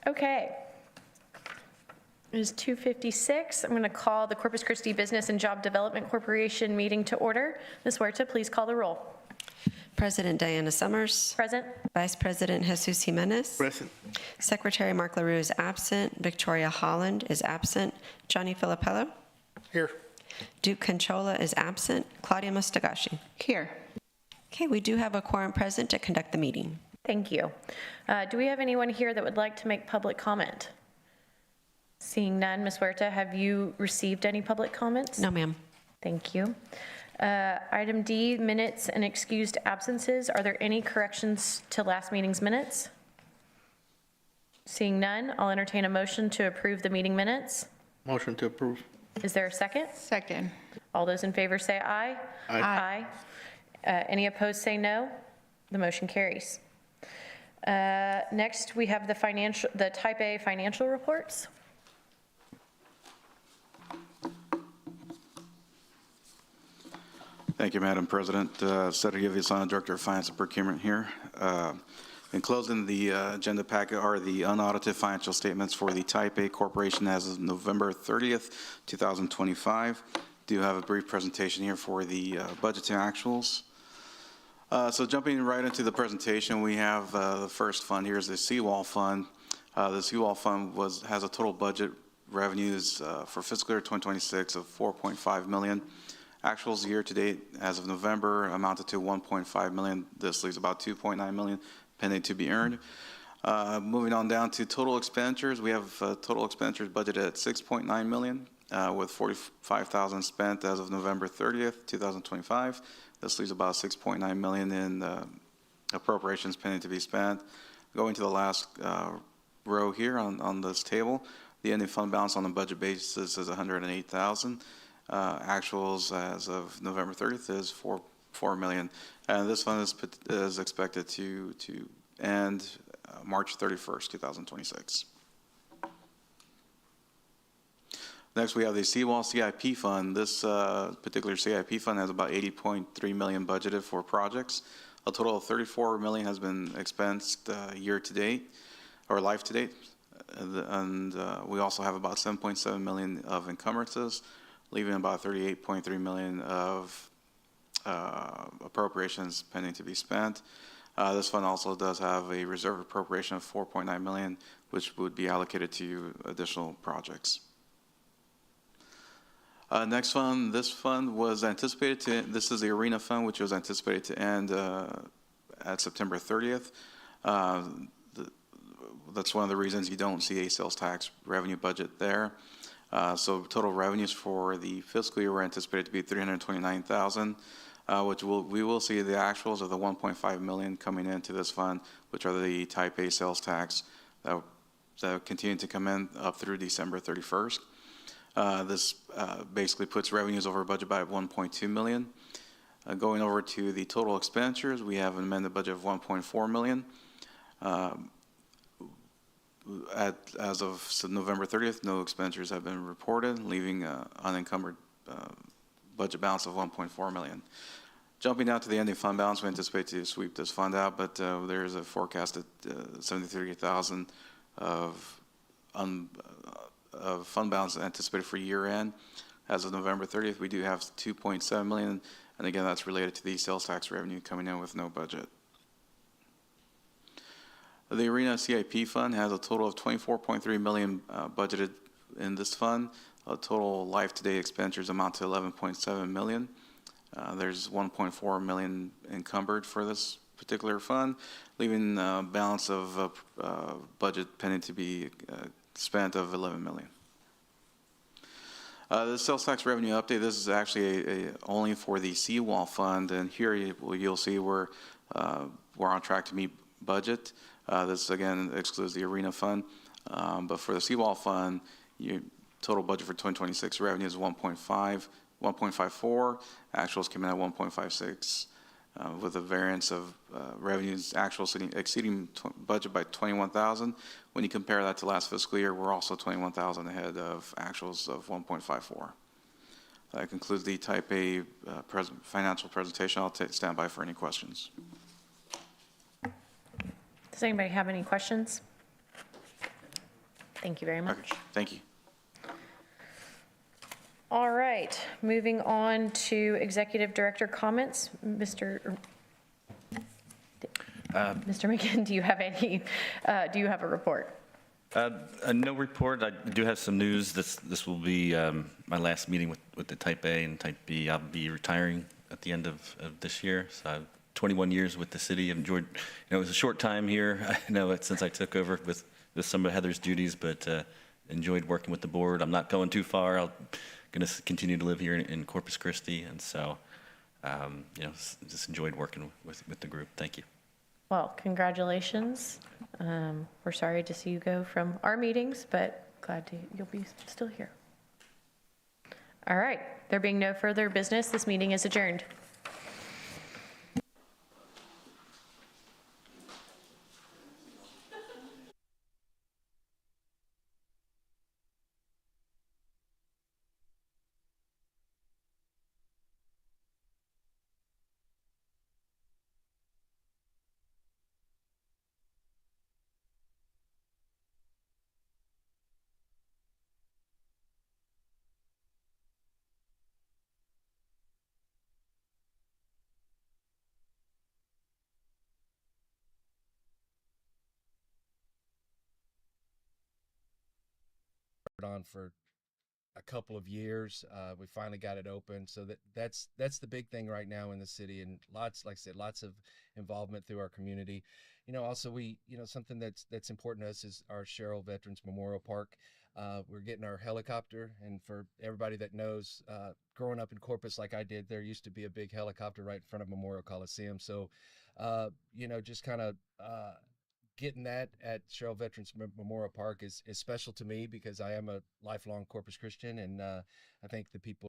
Okay. It is 2:56. I'm going to call the Corpus Christi Business and Job Development Corporation meeting to order. Ms. Huerta, please call the roll. President Diana Summers. Present. Vice President Jesus Jimenez. Present. Secretary Mark LaRue is absent. Victoria Holland is absent. Johnny Filippello. Here. Duke Conchola is absent. Claudia Mustagashi. Here. Okay, we do have a quorum present to conduct the meeting. Thank you. Do we have anyone here that would like to make public comment? Seeing none, Ms. Huerta, have you received any public comments? No, ma'am. Thank you. Item D, minutes and excused absences. Are there any corrections to last meeting's minutes? Seeing none, I'll entertain a motion to approve the meeting minutes. Motion to approve. Is there a second? Second. All those in favor say aye. Aye. Any opposed say no. The motion carries. Next, we have the Type A financial reports. Thank you, Madam President. Cedric Viviasana, Director of Finance and Procurement here. In closing the agenda packet are the unaudited financial statements for the Type A Corporation as of November 30th, 2025. Do have a brief presentation here for the budgeting actuals. So jumping right into the presentation, we have the first fund here is the Seawall Fund. The Seawall Fund has a total budget revenues for fiscal year 2026 of $4.5 million. Actuals year to date as of November amounted to $1.5 million. This leaves about $2.9 million pending to be earned. Moving on down to total expenditures, we have total expenditures budgeted at $6.9 million with $45,000 spent as of November 30th, 2025. This leaves about $6.9 million in appropriations pending to be spent. Going to the last row here on this table, the ending fund balance on the budget basis is $108,000. Actuals as of November 30th is $4 million, and this fund is expected to end March 31st, 2026. Next, we have the Seawall CIP Fund. This particular CIP fund has about $80.3 million budgeted for projects. A total of $34 million has been expensed year to date, or life to date, and we also have about $7.7 million of encumbrances, leaving about $38.3 million of appropriations pending to be spent. This fund also does have a reserve appropriation of $4.9 million, which would be allocated to additional projects. Next fund, this fund was anticipated to, this is the Arena Fund, which was anticipated to end at September 30th. That's one of the reasons you don't see a sales tax revenue budget there. So total revenues for the fiscal year were anticipated to be $329,000, which we will see the actuals of the $1.5 million coming into this fund, which are the Type A sales tax that continue to come in up through December 31st. This basically puts revenues over budget by $1.2 million. Going over to the total expenditures, we have an amended budget of $1.4 million. As of November 30th, no expenditures have been reported, leaving unencumbered budget balance of $1.4 million. Jumping down to the ending fund balance, we anticipate to sweep this fund out, but there is a forecasted $73,000 of fund balance anticipated for year end. As of November 30th, we do have $2.7 million, and again, that's related to the sales tax revenue coming in with no budget. The Arena CIP Fund has a total of $24.3 million budgeted in this fund. Total life-to-date expenditures amount to $11.7 million. There's $1.4 million encumbered for this particular fund, leaving a balance of budget pending to be spent of $11 million. The sales tax revenue update, this is actually only for the Seawall Fund, and here you'll see we're on track to meet budget. This again excludes the Arena Fund, but for the Seawall Fund, total budget for 2026 revenue is 1.54. Actuals came in at 1.56, with a variance of revenues actuals exceeding budget by $21,000. When you compare that to last fiscal year, we're also $21,000 ahead of actuals of 1.54. That concludes the Type A financial presentation. I'll stand by for any questions. Does anybody have any questions? Thank you very much. Okay, thank you. All right, moving on to executive director comments. Mr. McGinn, do you have a report? No report. I do have some news. This will be my last meeting with the Type A and Type B. I'll be retiring at the end of this year. So I've 21 years with the city. I've enjoyed, it was a short time here, I know it since I took over with some of Heather's duties, but enjoyed working with the board. I'm not going too far. I'm going to continue to live here in Corpus Christi. And so, just enjoyed working with the group. Thank you. Well, congratulations. We're sorry to see you go from our meetings, but you'll be still here. All right, there being no further business, this meeting is adjourned. on for a couple of years. We finally got it open, so that's the big thing right now in the city, and lots, like I said, lots of involvement through our community. Also something that's important to us is our Cheryl Veterans Memorial Park. We're getting our helicopter, and for everybody that knows, growing up in Corpus like I did, there used to be a big helicopter right in front of Memorial Coliseum. So, just kind of getting that at Cheryl Veterans Memorial Park is special to me because I am a lifelong Corpus Christian, and I think the people